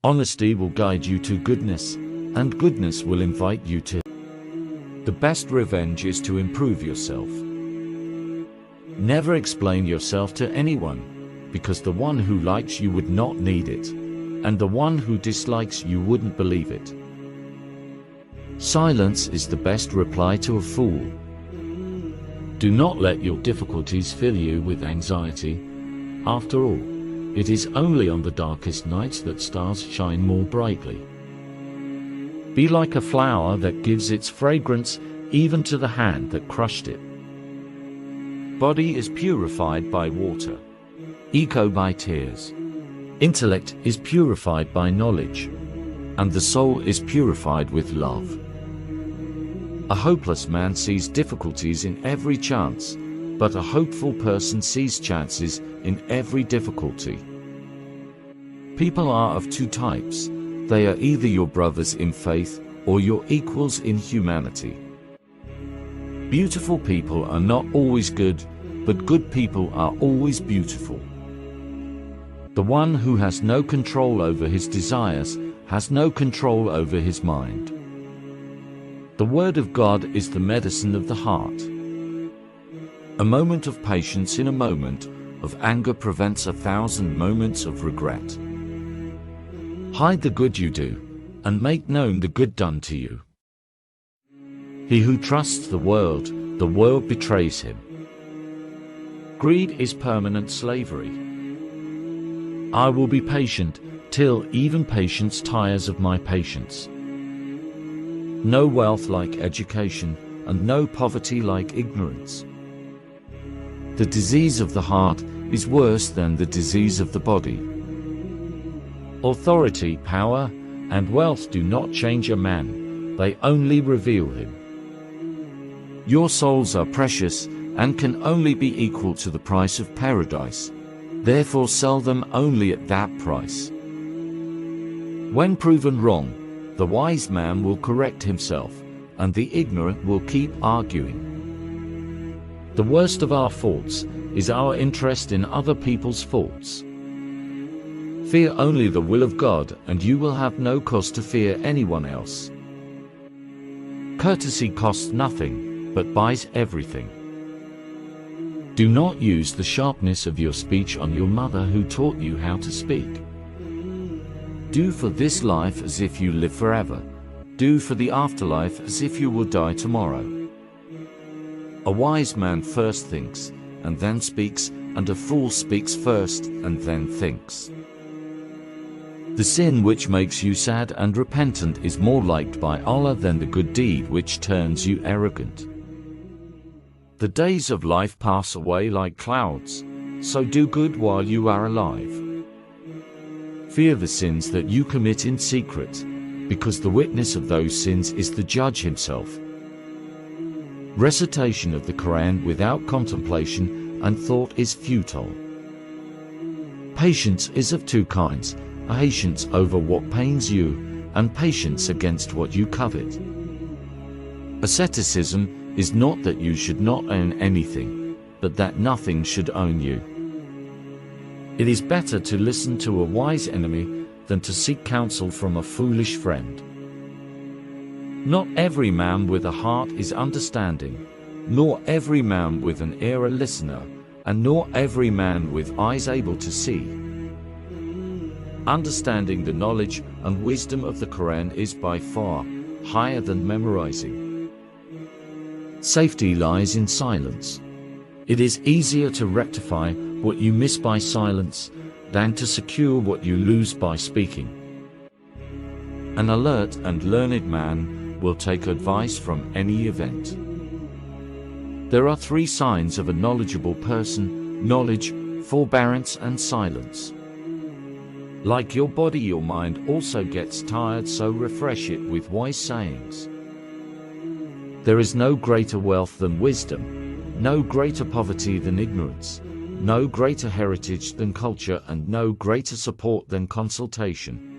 Honesty will guide you to goodness, and goodness will invite you to. The best revenge is to improve yourself. Never explain yourself to anyone, because the one who likes you would not need it, and the one who dislikes you wouldn't believe it. Silence is the best reply to a fool. Do not let your difficulties fill you with anxiety. After all, it is only on the darkest nights that stars shine more brightly. Be like a flower that gives its fragrance even to the hand that crushed it. Body is purified by water, ego by tears. Intellect is purified by knowledge, and the soul is purified with love. A hopeless man sees difficulties in every chance, but a hopeful person sees chances in every difficulty. People are of two types. They are either your brothers in faith or your equals in humanity. Beautiful people are not always good, but good people are always beautiful. The one who has no control over his desires has no control over his mind. The word of God is the medicine of the heart. A moment of patience in a moment of anger prevents 1,000 moments of regret. Hide the good you do, and make known the good done to you. He who trusts the world betrays him. Greed is permanent slavery. I will be patient till even patience tires of my patience. No wealth like education, and no poverty like ignorance. The disease of the heart is worse than the disease of the body. Authority, power, and wealth do not change a man, they only reveal him. Your souls are precious and can only be equal to the price of paradise. Therefore sell them only at that price. When proven wrong, the wise man will correct himself, and the ignorant will keep arguing. The worst of our faults is our interest in other people's faults. Fear only the will of God, and you will have no cause to fear anyone else. Courtesy costs nothing, but buys everything. Do not use the sharpness of your speech on your mother who taught you how to speak. Do for this life as if you live forever. Do for the afterlife as if you will die tomorrow. A wise man first thinks, and then speaks, and a fool speaks first, and then thinks. The sin which makes you sad and repentant is more liked by Allah than the good deed which turns you arrogant. The days of life pass away like clouds, so do good while you are alive. Fear the sins that you commit in secret, because the witness of those sins is the judge himself. Recitation of the Quran without contemplation and thought is futile. Patience is of two kinds, patience over what pains you, and patience against what you covet. Asceticism is not that you should not own anything, but that nothing should own you. It is better to listen to a wise enemy than to seek counsel from a foolish friend. Not every man with a heart is understanding, nor every man with an ear a listener, and nor every man with eyes able to see. Understanding the knowledge and wisdom of the Quran is by far higher than memorizing. Safety lies in silence. It is easier to rectify what you miss by silence than to secure what you lose by speaking. An alert and learned man will take advice from any event. There are three signs of a knowledgeable person: knowledge, forbearance, and silence. Like your body, your mind also gets tired, so refresh it with wise sayings. There is no greater wealth than wisdom, no greater poverty than ignorance, no greater heritage than culture, and no greater support than consultation.